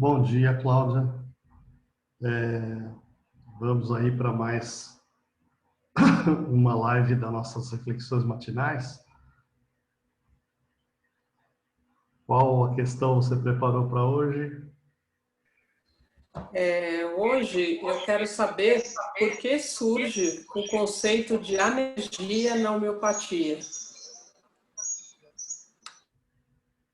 Bom dia, Cláudia. Vamos aí para mais uma live das nossas reflexões matinais. Qual a questão você preparou para hoje? Hoje eu quero saber por que surge o conceito de anergia na homeopatia.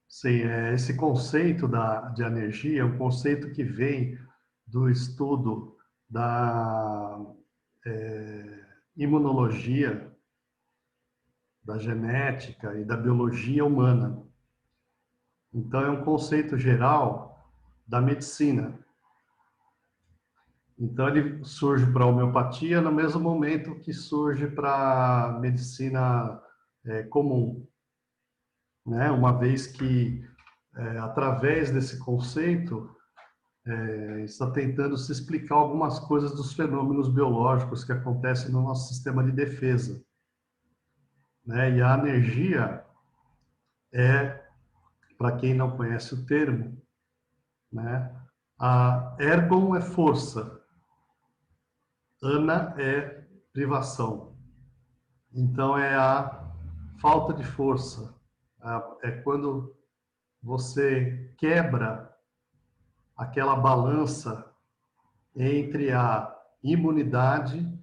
Sim, esse conceito de energia é um conceito que vem do estudo da imunologia, da genética e da biologia humana. Então, é um conceito geral da medicina. Então, ele surge para a homeopatia no mesmo momento que surge para a medicina comum, né? Uma vez que, através desse conceito, está tentando se explicar algumas coisas dos fenômenos biológicos que acontecem no nosso sistema de defesa, né? E a energia para quem não conhece o termo, né? A ergon é força, ana é privação. Então, é a falta de força. É quando você quebra aquela balança entre a imunidade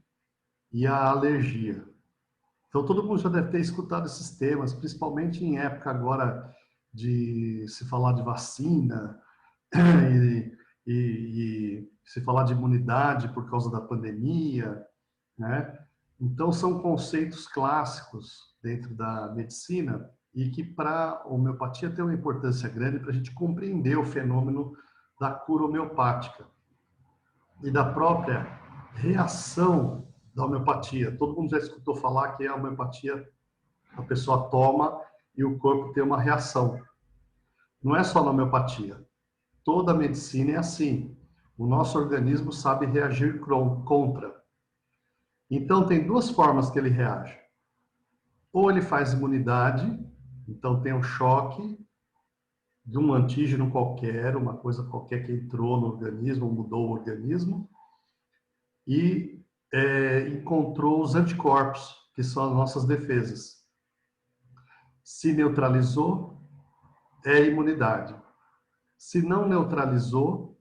e a alergia. Então, todo mundo já deve ter escutado esses temas, principalmente em época agora de se falar de vacina e, e se falar de imunidade por causa da pandemia, né? Então, são conceitos clássicos dentro da medicina e que para a homeopatia tem uma importância grande para a gente compreender o fenômeno da cura homeopática e da própria reação da homeopatia. Todo mundo já escutou falar que a homeopatia a pessoa toma e o corpo tem uma reação. Não é só na homeopatia. Toda a medicina é assim. O nosso organismo sabe reagir contra. Então, tem duas formas que ele reage. Ou ele faz imunidade, então tem um choque de um antígeno qualquer, uma coisa qualquer que entrou no organismo, mudou o organismo, e encontrou os anticorpos, que são as nossas defesas. Se neutralizou, é imunidade. Se não neutralizou,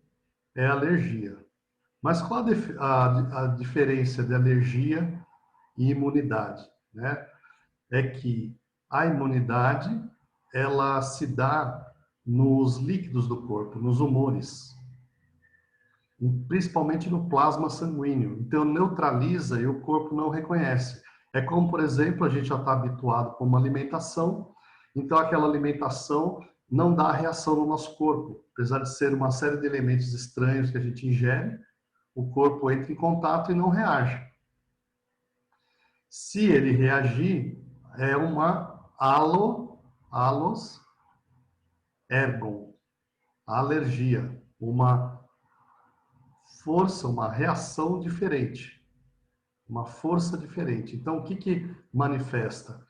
é alergia. Mas qual a diferença de alergia e imunidade, né? É que a imunidade, ela se dá nos líquidos do corpo, nos humores, principalmente no plasma sanguíneo. Então, neutraliza e o corpo não reconhece. É como, por exemplo, a gente já está habituado com uma alimentação, então aquela alimentação não dá reação no nosso corpo. Apesar de ser uma série de elementos estranhos que a gente ingere, o corpo entra em contato e não reage. Se ele reagir, é uma halos ergon, alergia, uma força, uma reação diferente, uma força diferente. Então, o que que manifesta?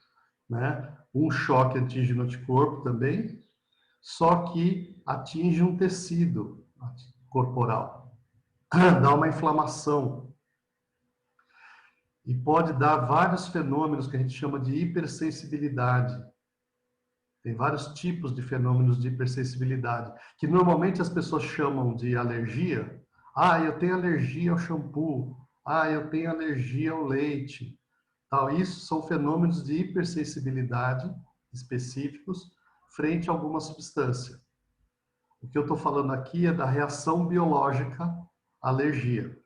Né? Um choque antígeno anticorpo também, só que atinge um tecido corporal, dá uma inflamação e pode dar vários fenômenos que a gente chama de hipersensibilidade. Tem vários tipos de fenômenos de hipersensibilidade, que normalmente as pessoas chamam de alergia. Ah, eu tenho alergia ao shampoo. Ah, eu tenho alergia ao leite. Tal. Isso são fenômenos de hipersensibilidade específicos frente a alguma substância. O que eu estou falando aqui é da reação biológica à alergia.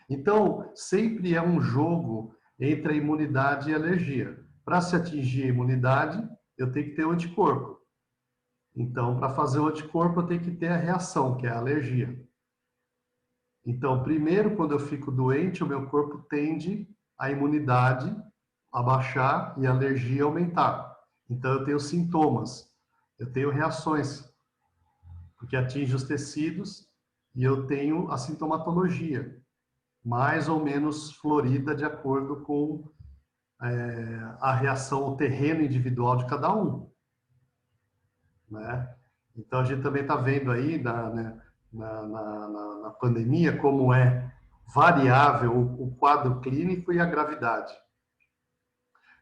Então, sempre é um jogo entre a imunidade e a alergia. Para se atingir a imunidade, eu tenho que ter o anticorpo. Então, para fazer o anticorpo, eu tenho que ter a reação, que é a alergia. Então, primeiro, quando eu fico doente, o meu corpo tende a imunidade a baixar e a alergia a aumentar. Então, eu tenho sintomas, eu tenho reações, porque atinge os tecidos e eu tenho a sintomatologia, mais ou menos florida de acordo com a reação, o terreno individual de cada um, né? Então a gente também está vendo aí na pandemia, como é variável o quadro clínico e a gravidade.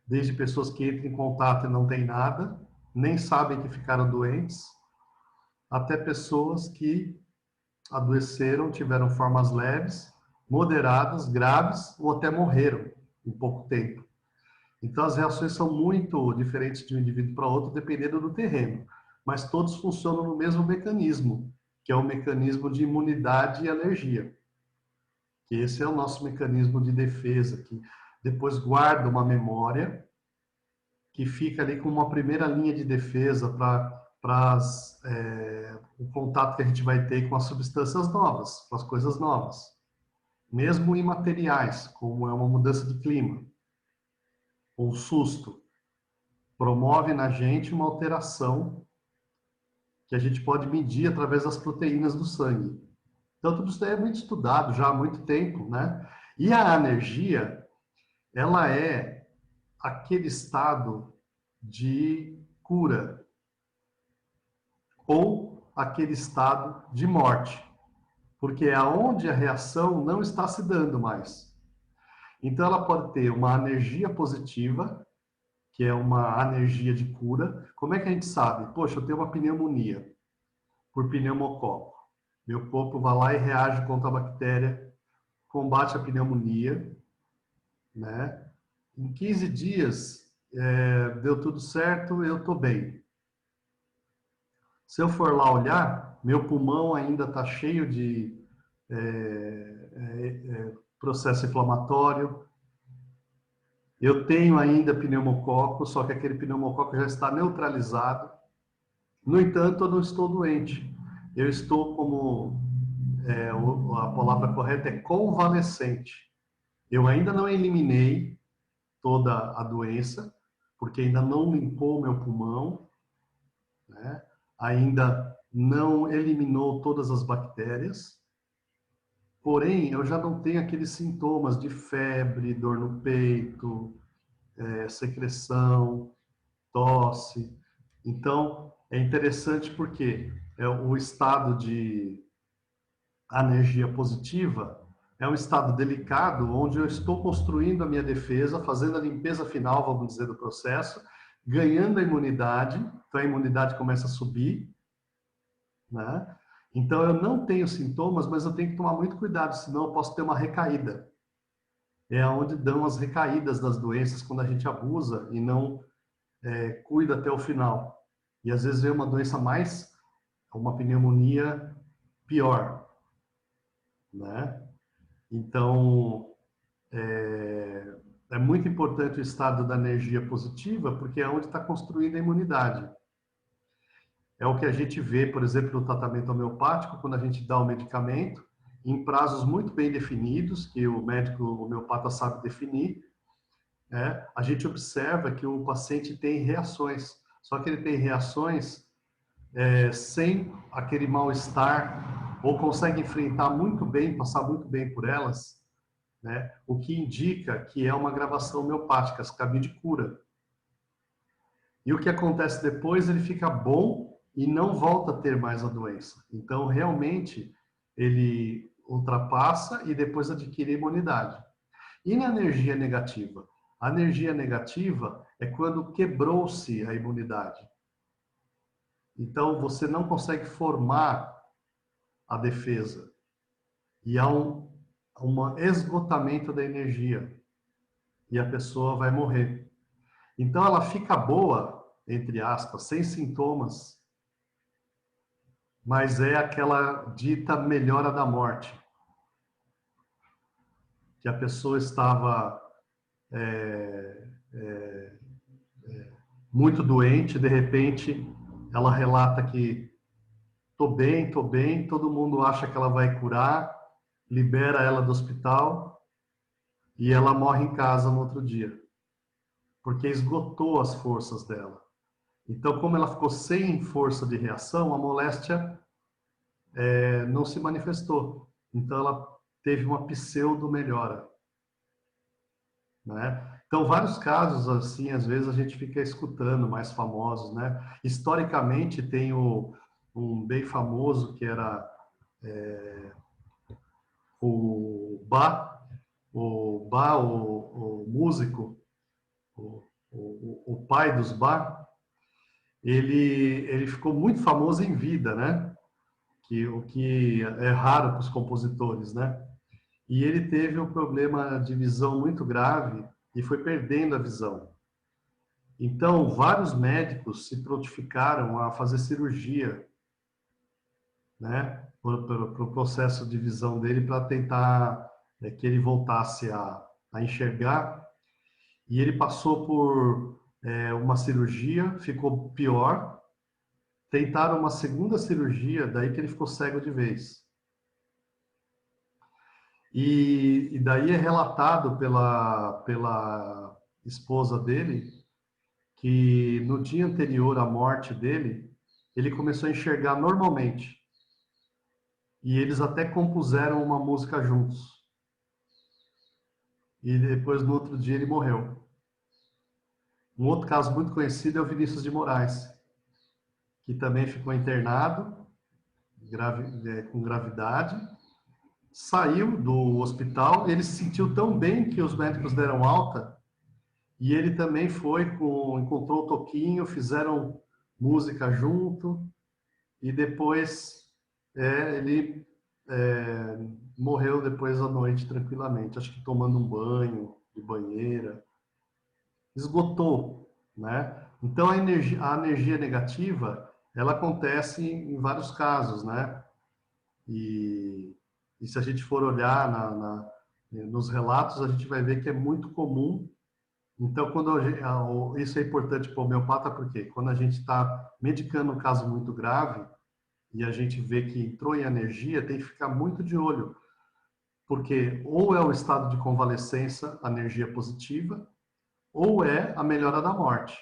Desde pessoas que entram em contato e não têm nada, nem sabem que ficaram doentes, até pessoas que adoeceram, tiveram formas leves, moderadas, graves ou até morreram em pouco tempo. Então, as reações são muito diferentes de um indivíduo para outro, dependendo do terreno. Mas todos funcionam no mesmo mecanismo, que é o mecanismo de imunidade e alergia. Que esse é o nosso mecanismo de defesa, que depois guarda uma memória, que fica ali com uma primeira linha de defesa para o contato que a gente vai ter com as substâncias novas, com as coisas novas. Mesmo imateriais, como é uma mudança de clima, ou susto, promove na gente uma alteração que a gente pode medir através das proteínas do sangue. Então, tudo isso é muito estudado já há muito tempo, né? E a anergia, ela é aquele estado de cura ou aquele estado de morte, porque é aonde a reação não está se dando mais. Então, ela pode ter uma energia positiva, que é uma energia de cura. Como é que a gente sabe? Poxa, eu tenho uma pneumonia por pneumococo. Meu corpo vai lá e reage contra a bactéria, combate a pneumonia, né? Em 15 dias, deu tudo certo, eu estou bem. Se eu for lá olhar, meu pulmão ainda está cheio de processo inflamatório. Eu tenho ainda pneumococo, só que aquele pneumococo já está neutralizado. No entanto, eu não estou doente. Eu estou como a palavra correta é convalescente. Eu ainda não eliminei toda a doença, porque ainda não limpou meu pulmão, né? Ainda não eliminou todas as bactérias, porém eu já não tenho aqueles sintomas de febre, dor no peito, secreção, tosse. Então é interessante porque é o estado de energia positiva é um estado delicado onde eu estou construindo a minha defesa, fazendo a limpeza final, vamos dizer, do processo, ganhando a imunidade, então a imunidade começa a subir, né? Então eu não tenho sintomas, mas eu tenho que tomar muito cuidado, senão eu posso ter uma recaída. É onde dão as recaídas das doenças quando a gente abusa e não cuida até o final. E às vezes vem uma doença mais, uma pneumonia pior, né? Então, é muito importante o estado da energia positiva, porque é onde está construída a imunidade. É o que a gente vê, por exemplo, no tratamento homeopático, quando a gente dá o medicamento, em prazos muito bem definidos, que o médico homeopata sabe definir, a gente observa que o paciente tem reações. Só que ele tem reações sem aquele mal-estar, ou consegue enfrentar muito bem, passar muito bem por elas, né? O que indica que é uma gravação homeopática, as cabine de cura. E o que acontece depois, ele fica bom e não volta a ter mais a doença. Então, realmente, ele ultrapassa e depois adquire imunidade. E na energia negativa? A energia negativa é quando quebrou-se a imunidade. Então, você não consegue formar a defesa. E há um esgotamento da energia. E a pessoa vai morrer. Então, ela fica boa, entre aspas, sem sintomas, mas é aquela dita melhora da morte. Que a pessoa estava muito doente, de repente, ela relata que tô bem, todo mundo acha que ela vai curar, libera ela do hospital e ela morre em casa no outro dia, porque esgotou as forças dela. Então, como ela ficou sem força de reação, a moléstia não se manifestou. Então, ela teve uma pseudo-melhora, né? Então, vários casos, assim, às vezes a gente fica escutando, mais famosos, né? Historicamente, tem um bem famoso que era o músico, o pai dos Bach, ele ficou muito famoso em vida, né? O que é raro para os compositores, né? E ele teve um problema de visão muito grave e foi perdendo a visão. Então, vários médicos se prontificaram a fazer cirurgia, né, para o processo de visão dele, para tentar que ele voltasse a enxergar. E ele passou por uma cirurgia, ficou pior. Tentaram uma segunda cirurgia, daí que ele ficou cego de vez. E daí é relatado pela esposa dele que no dia anterior à morte dele, ele começou a enxergar normalmente. E eles até compuseram uma música juntos. E depois, no outro dia, ele morreu. Um outro caso muito conhecido é o Vinícius de Moraes, que também ficou internado com gravidade, saiu do hospital, ele se sentiu tão bem que os médicos deram alta, e ele também encontrou o Toquinho, fizeram música junto, e depois ele morreu depois à noite tranquilamente, acho que tomando um banho de banheira, esgotou, né? Então a energia negativa, ela acontece em vários casos, né? E se a gente for olhar nos relatos, a gente vai ver que é muito comum. Então, isso é importante para o homeopata, porque quando a gente está medicando um caso muito grave e a gente vê que entrou em energia, tem que ficar muito de olho, porque ou é o estado de convalescença, a energia positiva, ou é a melhora da morte.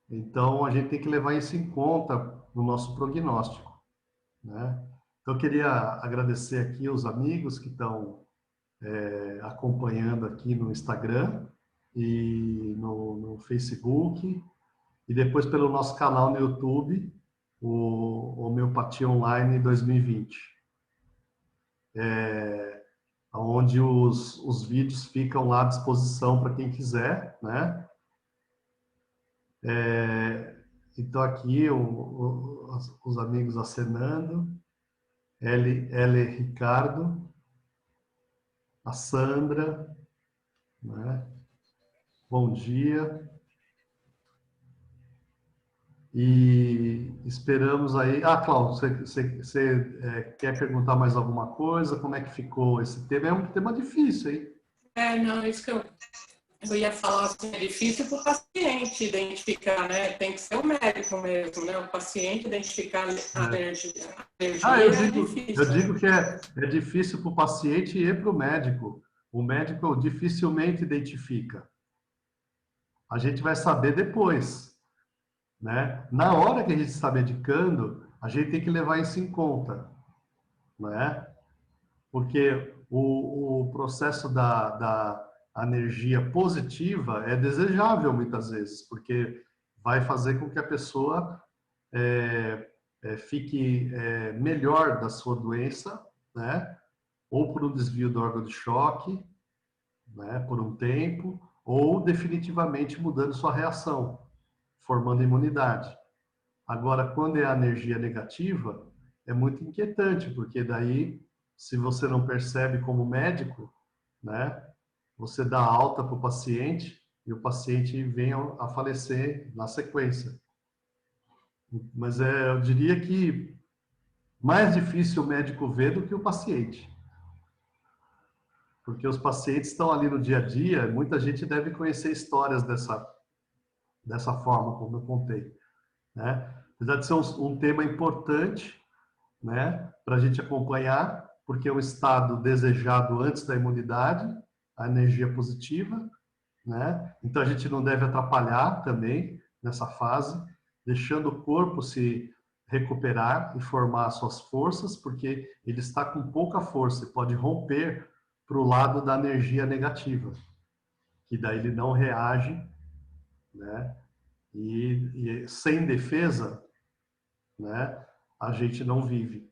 Então, a gente tem que levar isso em conta no nosso prognóstico, né? Então, eu queria agradecer aqui os amigos que estão acompanhando aqui no Instagram e no Facebook, e depois pelo nosso canal no YouTube, o Homeopatia Online 2020, onde os vídeos ficam lá à disposição para quem quiser, né? Então aqui os amigos acenando, L. Ricardo, a Sandra, né? Bom dia. E esperamos aí. Ah, Cláudio, você quer perguntar mais alguma coisa? Como é que ficou esse tema? É um tema difícil, hein? Não, isso que eu ia falar, assim, é difícil para o paciente identificar, né? Tem que ser o médico mesmo, né? O paciente identificar a energia é Eu difícil, né? digo que é difícil para o paciente e para o médico. O médico dificilmente identifica. A gente vai saber depois, né? Na hora que a gente está medicando, a gente tem que levar isso em conta, né? Porque o processo da energia positiva é desejável muitas vezes, porque vai fazer com que a pessoa fique melhor da sua doença, né? Ou por um desvio do órgão de choque, né? Por um tempo, ou definitivamente mudando sua reação, formando imunidade. Agora, quando é a energia negativa, é muito inquietante, porque daí, se você não percebe como médico, né, você dá alta para o paciente e o paciente vem a falecer na sequência. Mas eu diria que mais difícil o médico ver do que o paciente. Porque os pacientes estão ali no dia a dia, muita gente deve conhecer histórias dessa forma, como eu contei, né? Apesar de ser um tema importante, né, para a gente acompanhar, porque é um estado desejado antes da imunidade, a energia positiva, né? Então a gente não deve atrapalhar também nessa fase, deixando o corpo se recuperar e formar suas forças, porque ele está com pouca força e pode romper para o lado da energia negativa, que daí ele não reage, né? E sem defesa, né? a gente não vive.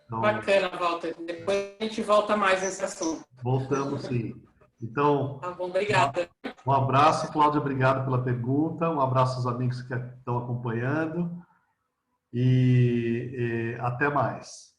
Então, Bacana, Walter. Depois a gente volta mais nesse assunto. voltamos sim. Então, Tá bom, obrigada. um abraço, Cláudia, obrigado pela pergunta. Um abraço aos amigos que estão acompanhando. E até mais.